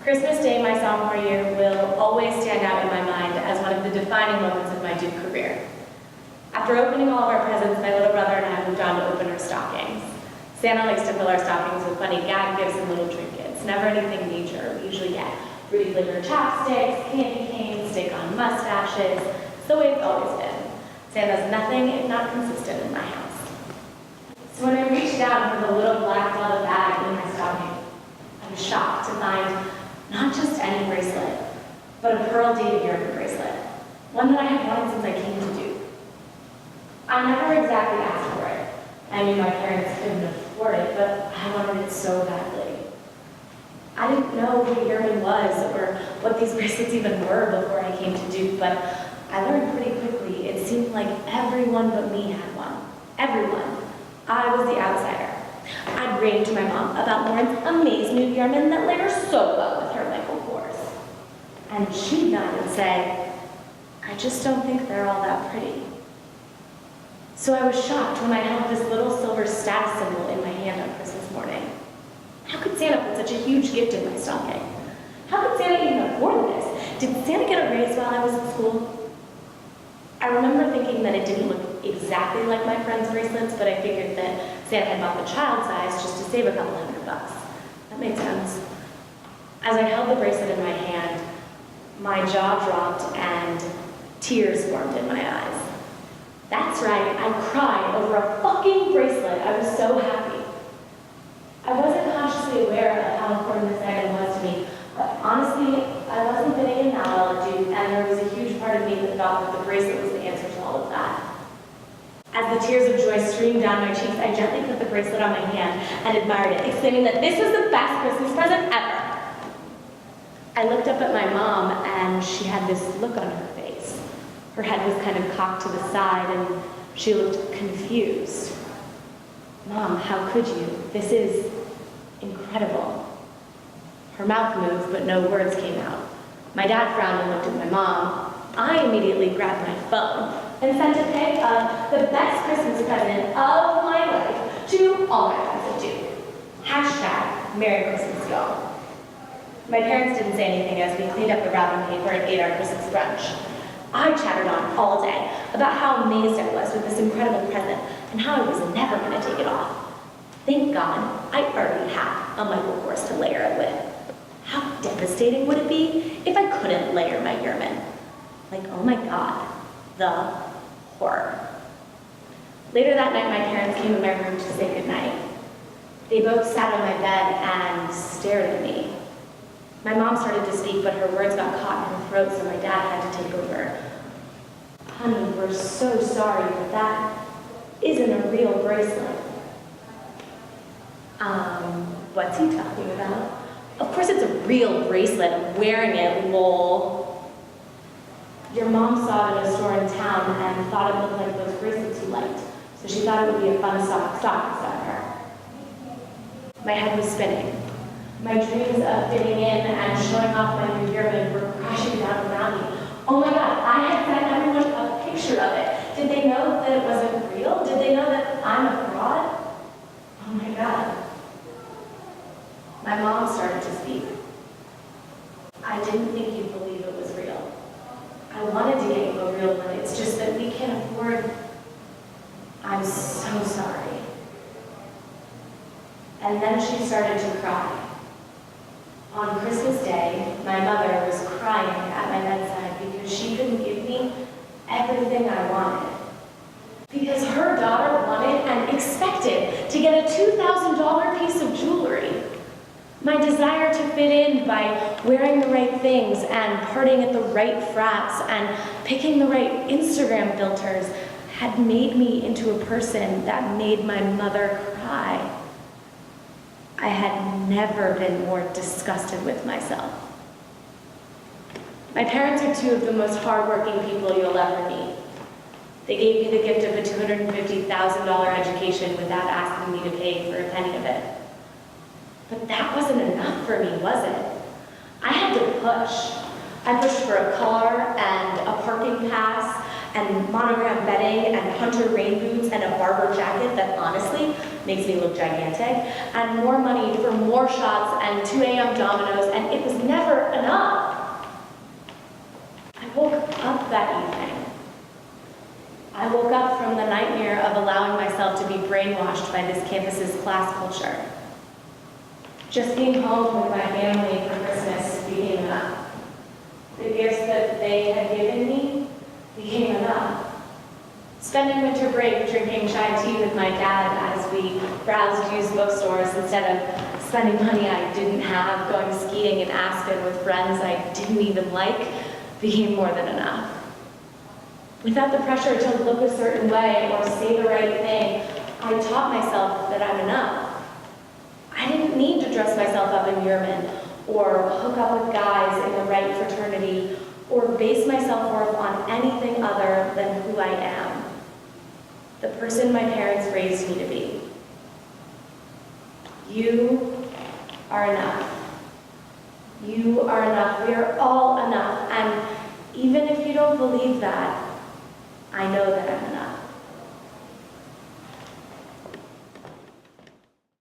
Christmas Day, my sophomore year, will always stand out in my mind as one of the defining moments of my Duke career. After opening all of our presents, my little brother and I moved on to open our stockings. Santa likes to fill our stockings with funny gag gifts and little trinkets, never anything major. We usually get fruity flavored chapsticks, candy canes, stick-on mustaches. It's the way it's always been. Santa's nothing if not consistent in my house. So when I reached down for the little black velvet bag in my stocking, I was shocked to find not just any bracelet, but a pearl dated Europe bracelet, one that I had wanted since I came to Duke. I never exactly asked for it. I knew my parents couldn't afford it, but I wanted it so badly. I didn't know who Yerman was or what these bracelets even were before I came to Duke, but I learned pretty quickly it seemed like everyone but me had one. Everyone. I was the outsider. I'd rave to my mom about Lauren's amazing new Yerman that layer so well with her Michael Kors. And she'd nod and say, I just don't think they're all that pretty. So I was shocked when I held this little silver status symbol in my hand on Christmas morning. How could Santa put such a huge gift in my stocking? How could Santa even afford this? Did Santa get a raise while I was at school? I remember thinking that it didn't look exactly like my friend's bracelets, but I figured that Santa had bought the child size just to save a couple $100. That made sense. As I held the bracelet in my hand, my jaw dropped and tears formed in my eyes. That's right, I cried over a fucking bracelet. I was so happy. I wasn't consciously aware of how important this item was to me, but honestly, I wasn't fitting in that well at Duke, and there was a huge part of me that thought that the bracelet was the answer to all of that. As the tears of joy streamed down my cheeks, I gently put the bracelet on my hand and admired it, exclaiming that this was the best Christmas present ever. I looked up at my mom, and she had this look on her face. Her head was kind of cocked to the side, and she looked confused. Mom, how could you? This is incredible. Her mouth moved, but no words came out. My dad frowned and looked at my mom. I immediately grabbed my phone and sent a pic of the best Christmas present of my life to all my friends at Duke. Hashtag Merry Christmas, y'all. My parents didn't say anything as we cleaned up the wrapping paper and ate our Christmas brunch. I chattered on all day about how amazed I was with this incredible present and how I was never going to take it off. Thank God, I already had a Michael Kors to layer it with. How devastating would it be if I couldn't layer my Yerman? Like, oh my God, the horror. Later that night, my parents came to my room to say goodnight. They both sat on my bed and stared at me. My mom started to speak, but her words got caught in her throat, so my dad had to take over. Honey, we're so sorry, but that isn't a real bracelet. What's he talking about? Of course it's a real bracelet. I'm wearing it, lol. Your mom saw it in a store in town and thought it looked like those bracelets you liked, so she thought it would be a fun stocking stuffer. My head was spinning. My dreams of fitting in and showing off my new Yerman were crashing down around me. Oh my God, I had sent everyone a picture of it. Did they know that it wasn't real? Did they know that I'm a fraud? Oh my God. My mom started to speak. I didn't think you'd believe it was real. I wanted to get you a real one. It's just that we can't afford. I'm so sorry. And then she started to cry. On Christmas Day, my mother was crying at my bedside because she couldn't give me everything I wanted. Because her daughter wanted and expected to get a $2,000 piece of jewelry. My desire to fit in by wearing the right things and partying at the right frats and picking the right Instagram filters had made me into a person that made my mother cry. I had never been more disgusted with myself. My parents are two of the most hardworking people you'll ever meet. They gave me the gift of a $250,000 education without asking me to pay for a penny of it. But that wasn't enough for me, was it? I had to push. I pushed for a car and a parking pass and monogram bedding, and hunter rain boots, and a Barber jacket that honestly makes me look gigantic, and more money for more shots and 2 a.m. dominoes, and it was never enough. I woke up that evening. I woke up from the nightmare of allowing myself to be brainwashed by this campus's class culture. Just being home with my family for Christmas became enough. The gifts that they had given me became enough. Spending winter break drinking chai tea with my dad as we browsed used bookstores instead of spending money I didn't have, going skiing in Aspen with friends I didn't even like, became more than enough. Without the pressure to look a certain way or say the right thing, I taught myself that I'm enough. I didn't need to dress myself up in Yearman, or hook up with guys in the right fraternity, or base my self-worth on anything other than who I am, the person my parents raised me to be. You are enough. You are enough. We are all enough. And even if you don't believe that, I know that I'm enough.